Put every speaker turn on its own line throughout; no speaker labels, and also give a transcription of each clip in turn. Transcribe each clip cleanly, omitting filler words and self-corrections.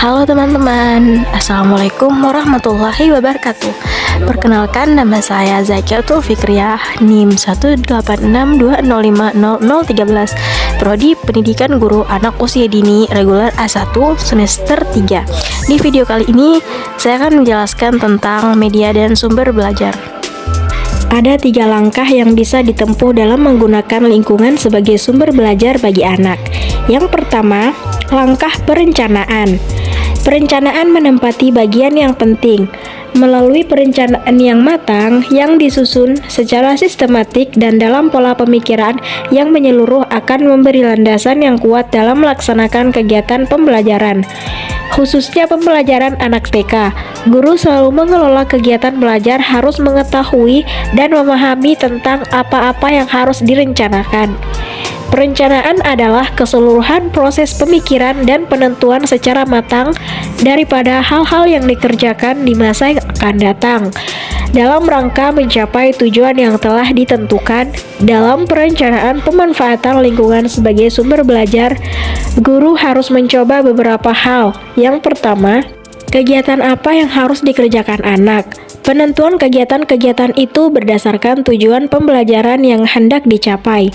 Halo teman-teman, Assalamualaikum warahmatullahi wabarakatuh. Perkenalkan, nama saya Zakiatul Fikriyah, NIM 18620500013, Prodi Pendidikan Guru Anak Usia Dini Reguler A1 semester 3. Di video kali ini, saya akan menjelaskan tentang media dan sumber belajar. Ada 3 langkah yang bisa ditempuh dalam menggunakan lingkungan sebagai sumber belajar bagi anak. Yang pertama, langkah perencanaan. Perencanaan menempati bagian yang penting. Melalui perencanaan yang matang, yang disusun secara sistematik dan dalam pola pemikiran yang menyeluruh akan memberi landasan yang kuat dalam melaksanakan kegiatan pembelajaran. Khususnya pembelajaran anak TK, guru selalu mengelola kegiatan belajar harus mengetahui dan memahami tentang apa-apa yang harus direncanakan. Perencanaan adalah keseluruhan proses pemikiran dan penentuan secara matang daripada hal-hal yang dikerjakan di masa yang akan datang. Dalam rangka mencapai tujuan yang telah ditentukan, dalam perencanaan pemanfaatan lingkungan sebagai sumber belajar, guru harus mencoba beberapa hal. Yang pertama, kegiatan apa yang harus dikerjakan anak. Penentuan kegiatan-kegiatan itu berdasarkan tujuan pembelajaran yang hendak dicapai.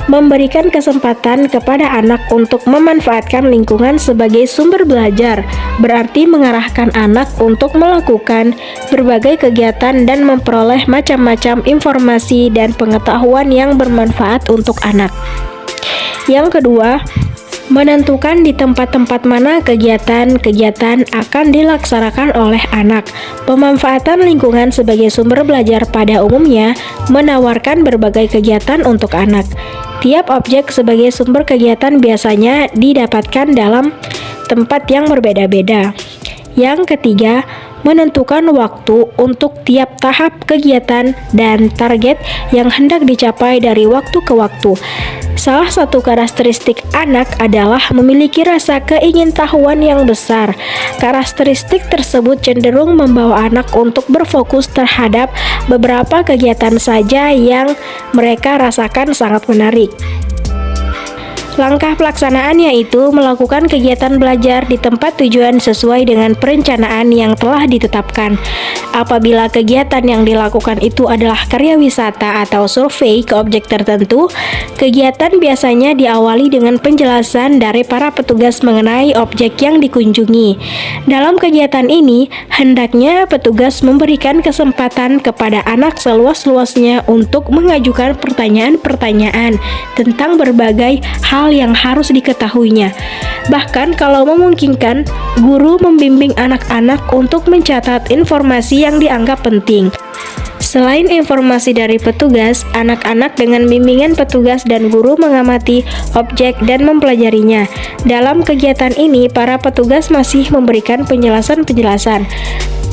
Memberikan kesempatan kepada anak untuk memanfaatkan lingkungan sebagai sumber belajar, berarti mengarahkan anak untuk melakukan berbagai kegiatan dan memperoleh macam-macam informasi dan pengetahuan yang bermanfaat untuk anak. Yang kedua, menentukan di tempat-tempat mana kegiatan-kegiatan akan dilaksanakan oleh anak. Pemanfaatan lingkungan sebagai sumber belajar pada umumnya menawarkan berbagai kegiatan untuk anak. Tiap objek sebagai sumber kegiatan biasanya didapatkan dalam tempat yang berbeda-beda. Yang ketiga, menentukan waktu untuk tiap tahap kegiatan dan target yang hendak dicapai dari waktu ke waktu. Salah satu karakteristik anak adalah memiliki rasa keingintahuan yang besar. Karakteristik tersebut cenderung membawa anak untuk berfokus terhadap beberapa kegiatan saja yang mereka rasakan sangat menarik. Langkah pelaksanaan yaitu melakukan kegiatan belajar di tempat tujuan sesuai dengan perencanaan yang telah ditetapkan. Apabila kegiatan yang dilakukan itu adalah karya wisata atau survei ke objek tertentu, kegiatan biasanya diawali dengan penjelasan dari para petugas mengenai objek yang dikunjungi. Dalam kegiatan ini, hendaknya petugas memberikan kesempatan kepada anak seluas-luasnya untuk mengajukan pertanyaan-pertanyaan tentang berbagai hal yang harus diketahuinya. Bahkan kalau memungkinkan, guru membimbing anak-anak untuk mencatat informasi yang dianggap penting. Selain informasi dari petugas, anak-anak dengan bimbingan petugas dan guru mengamati objek dan mempelajarinya. Dalam kegiatan ini, para petugas masih memberikan penjelasan-penjelasan.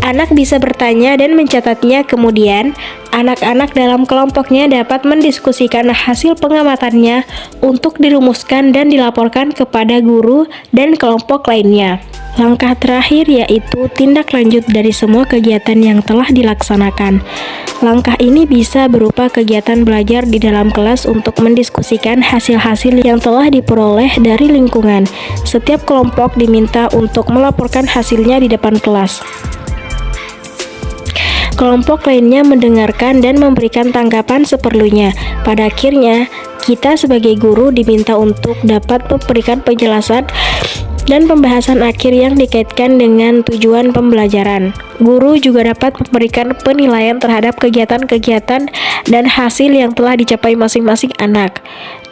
Anak bisa bertanya dan mencatatnya, kemudian anak-anak dalam kelompoknya dapat mendiskusikan hasil pengamatannya untuk dirumuskan dan dilaporkan kepada guru dan kelompok lainnya. Langkah terakhir yaitu tindak lanjut dari semua kegiatan yang telah dilaksanakan. Langkah ini bisa berupa kegiatan belajar di dalam kelas untuk mendiskusikan hasil-hasil yang telah diperoleh dari lingkungan. Setiap kelompok diminta untuk melaporkan hasilnya di depan kelas. Kelompok lainnya mendengarkan dan memberikan tanggapan seperlunya. Pada akhirnya, kita sebagai guru diminta untuk dapat memberikan penjelasan dan pembahasan akhir yang dikaitkan dengan tujuan pembelajaran. Guru juga dapat memberikan penilaian terhadap kegiatan-kegiatan dan hasil yang telah dicapai masing-masing anak.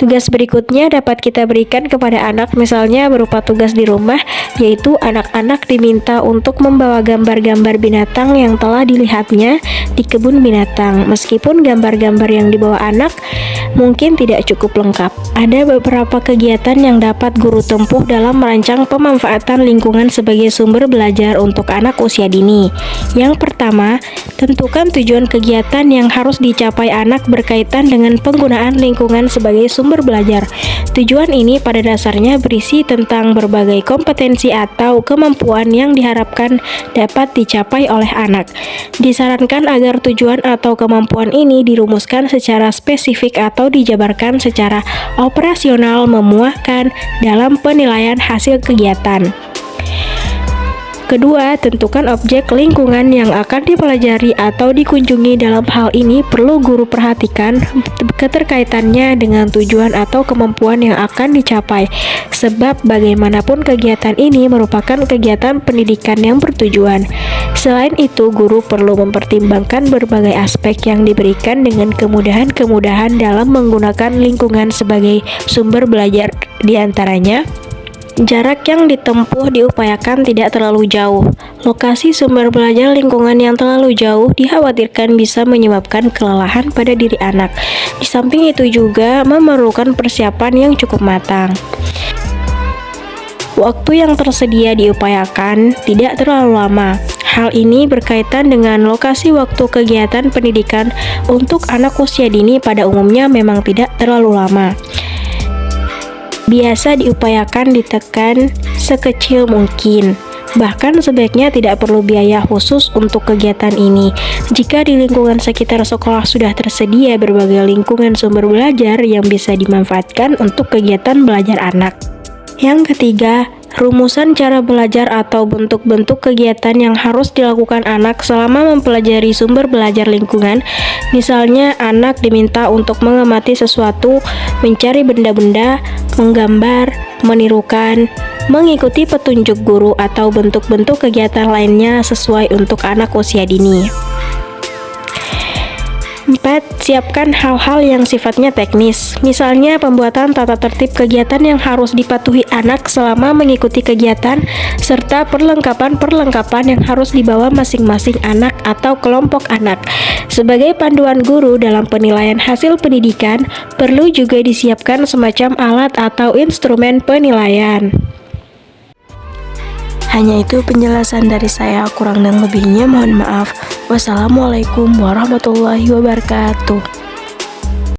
Tugas berikutnya dapat kita berikan kepada anak, misalnya berupa tugas di rumah, yaitu anak-anak diminta untuk membawa gambar-gambar binatang yang telah dilihatnya di kebun binatang. Meskipun gambar-gambar yang dibawa anak mungkin tidak cukup lengkap, ada beberapa kegiatan yang dapat guru tempuh dalam merancang pemanfaatan lingkungan sebagai sumber belajar untuk anak usia dini. Yang pertama, tentukan tujuan kegiatan yang harus dicapai anak berkaitan dengan penggunaan lingkungan sebagai sumber belajar. Tujuan ini pada dasarnya berisi tentang berbagai kompetensi atau kemampuan yang diharapkan dapat dicapai oleh anak. Disarankan agar tujuan atau kemampuan ini dirumuskan secara spesifik atau dijabarkan secara operasional memuahkan dalam penilaian hasil kegiatan. Kedua, tentukan objek lingkungan yang akan dipelajari atau dikunjungi. Dalam hal ini perlu guru perhatikan keterkaitannya dengan tujuan atau kemampuan yang akan dicapai, sebab bagaimanapun kegiatan ini merupakan kegiatan pendidikan yang bertujuan. Selain itu, guru perlu mempertimbangkan berbagai aspek yang diberikan dengan kemudahan-kemudahan dalam menggunakan lingkungan sebagai sumber belajar, diantaranya jarak yang ditempuh diupayakan tidak terlalu jauh. Lokasi sumber belajar lingkungan yang terlalu jauh dikhawatirkan bisa menyebabkan kelelahan pada diri anak. Di samping itu juga memerlukan persiapan yang cukup matang. Waktu yang tersedia diupayakan tidak terlalu lama. Hal ini berkaitan dengan lokasi waktu kegiatan pendidikan untuk anak usia dini pada umumnya memang tidak terlalu lama. Biasa diupayakan ditekan sekecil mungkin. Bahkan sebaiknya tidak perlu biaya khusus untuk kegiatan ini. Jika di lingkungan sekitar sekolah sudah tersedia berbagai lingkungan sumber belajar yang bisa dimanfaatkan untuk kegiatan belajar anak. Yang ketiga, rumusan cara belajar atau bentuk-bentuk kegiatan yang harus dilakukan anak selama mempelajari sumber belajar lingkungan. Misalnya, anak diminta untuk mengamati sesuatu, mencari benda-benda, menggambar, menirukan, mengikuti petunjuk guru, atau bentuk-bentuk kegiatan lainnya sesuai untuk anak usia dini. 4. Siapkan hal-hal yang sifatnya teknis. Misalnya pembuatan tata tertib kegiatan yang harus dipatuhi anak selama mengikuti kegiatan, serta perlengkapan-perlengkapan yang harus dibawa masing-masing anak atau kelompok anak. Sebagai panduan guru dalam penilaian hasil pendidikan, perlu juga disiapkan semacam alat atau instrumen penilaian. Hanya itu penjelasan dari saya, kurang dan lebihnya mohon maaf. Wassalamualaikum warahmatullahi wabarakatuh.